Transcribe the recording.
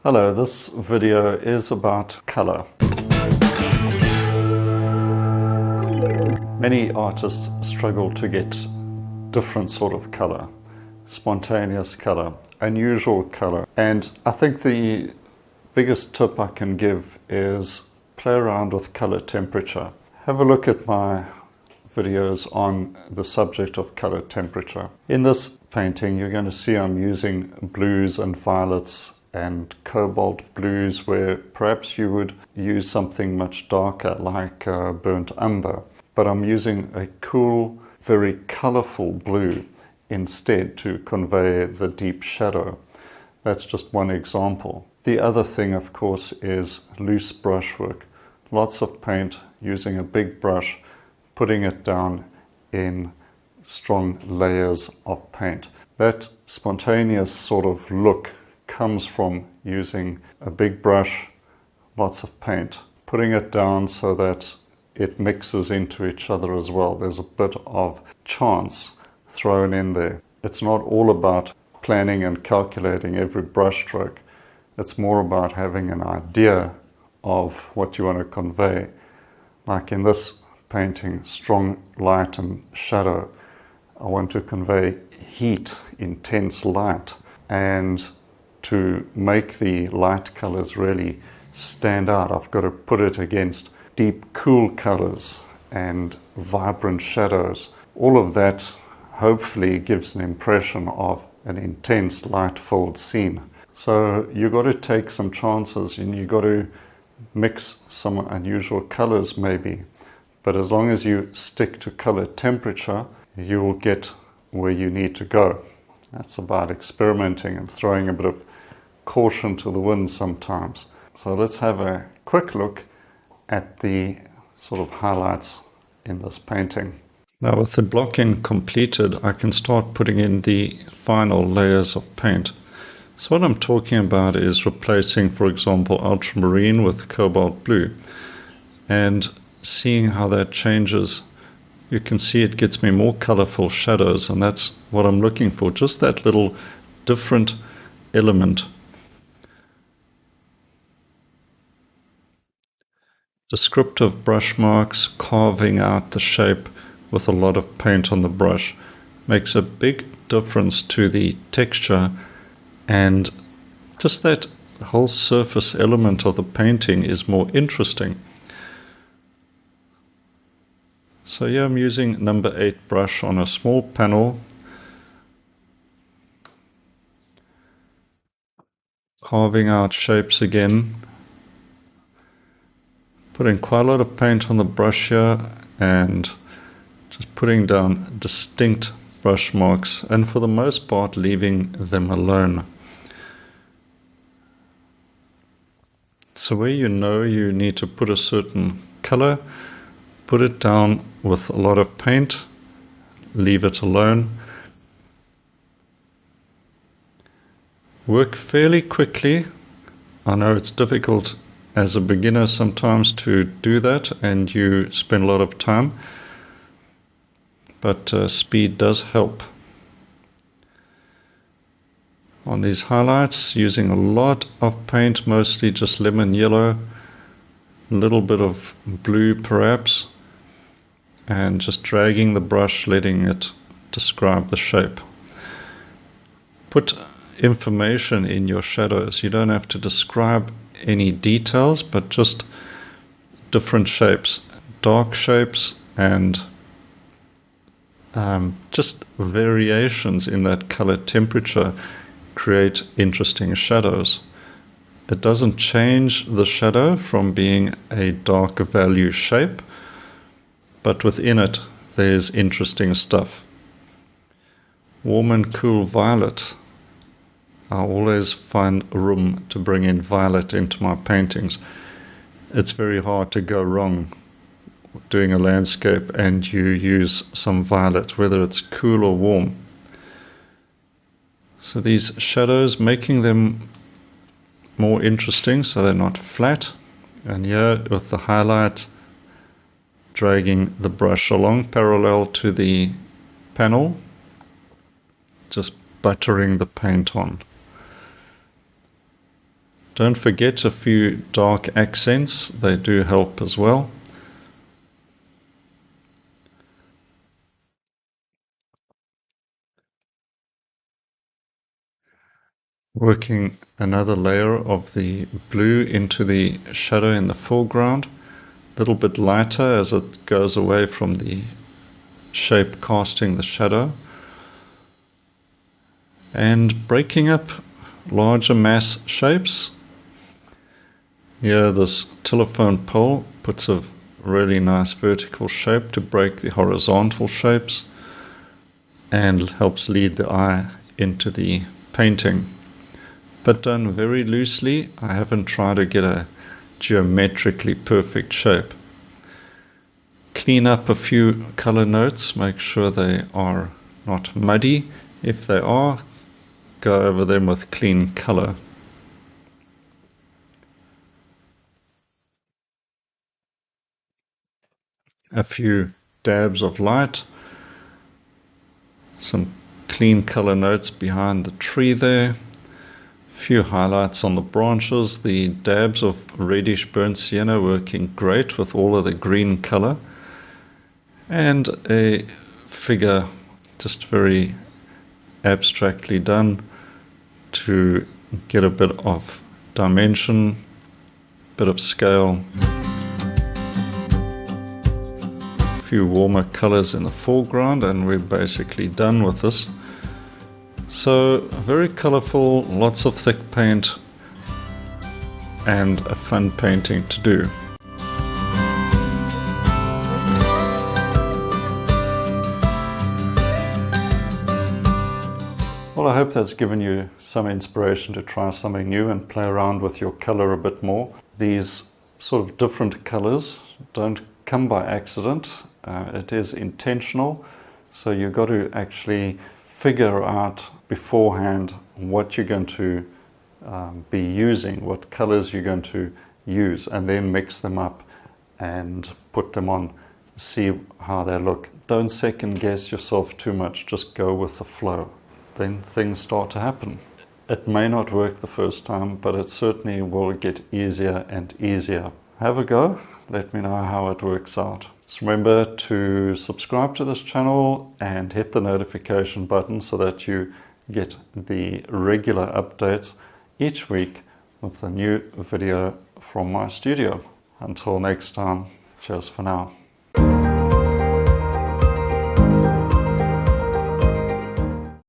Hello, this video is about color. Many artists struggle to get different sort of color, spontaneous color, unusual color, and I think the biggest tip I can give is play around with color temperature. Have a look at my videos on the subject of color temperature. In this painting you're going to see I'm using blues and violets and cobalt blues, where perhaps you would use something much darker like burnt umber. But I'm using a cool, very colorful blue instead to convey the deep shadow. That's just one example. The other thing, of course, is loose brushwork. Lots of paint, using a big brush, putting it down in strong layers of paint. That spontaneous sort of look comes from using a big brush, lots of paint, putting it down so that it mixes into each other as well. There's a bit of chance thrown in there. It's not all about planning and calculating every brush stroke. It's more about having an idea of what you want to convey. Like in this painting, strong light and shadow. I want to convey heat, intense light, and to make the light colors really stand out, I've got to put it against deep, cool colors and vibrant shadows. All of that hopefully gives an impression of an intense, light-filled scene. So you've got to take some chances and you've got to mix some unusual colors maybe. But as long as you stick to color temperature, you will get where you need to go. That's about experimenting and throwing a bit of caution to the wind sometimes. So let's have a quick look at the sort of highlights in this painting. Now with the blocking completed, I can start putting in the final layers of paint. So what I'm talking about is replacing, for example, ultramarine with cobalt blue, and seeing how that changes. You can see it gets me more colorful shadows, and that's what I'm looking for, just that little different element. Descriptive brush marks, carving out the shape with a lot of paint on the brush, makes a big difference to the texture, and just that whole surface element of the painting is more interesting. So here I'm using number 8 brush on a small panel, carving out shapes again, putting quite a lot of paint on the brush here and just putting down distinct brush marks, and for the most part leaving them alone. So where you know you need to put a certain color, put it down with a lot of paint, leave it alone. Work fairly quickly. I know it's difficult as a beginner sometimes to do that, and you spend a lot of time, but speed does help. On these highlights, using a lot of paint, mostly just lemon yellow, a little bit of blue perhaps, and just dragging the brush, letting it describe the shape. Put information in your shadows. You don't have to describe any details, but just different shapes, dark shapes, and just variations in that color temperature create interesting shadows. It doesn't change the shadow from being a dark value shape, but within it there's interesting stuff. Warm and cool violet. I always find room to bring in violet into my paintings. It's very hard to go wrong doing a landscape and you use some violet, whether it's cool or warm. So these shadows, making them more interesting so they're not flat. And here with the highlight, dragging the brush along parallel to the panel, just buttering the paint on. Don't forget a few dark accents, they do help as well. Working another layer of the blue into the shadow in the foreground, a little bit lighter as it goes away from the shape casting the shadow, and breaking up larger mass shapes. Here this telephone pole puts a really nice vertical shape to break the horizontal shapes and helps lead the eye into the painting. But done very loosely. I haven't tried to get a geometrically perfect shape. Clean up a few color notes, make sure they are not muddy. If they are, go over them with clean color. A few dabs of light, some clean color notes behind the tree there. Few highlights on the branches, the dabs of reddish burnt sienna working great with all of the green color, and a figure just very abstractly done to get a bit of dimension, bit of scale. A few warmer colors in the foreground and we're basically done with this. So very colorful, lots of thick paint, and a fun painting to do. Well, I hope that's given you some inspiration to try something new and play around with your color a bit more. These sort of different colors don't come by accident. It is intentional. So you've got to actually figure out beforehand what you're going to be using, what colors you're going to use, and then mix them up and put them on, see how they look. Don't second guess yourself too much, just go with the flow. Then things start to happen. It may not work the first time, but it certainly will get easier and easier. Have a go, let me know how it works out. Just remember to subscribe to this channel and hit the notification button so that you get the regular updates each week with a new video from my studio. Until next time, cheers for now.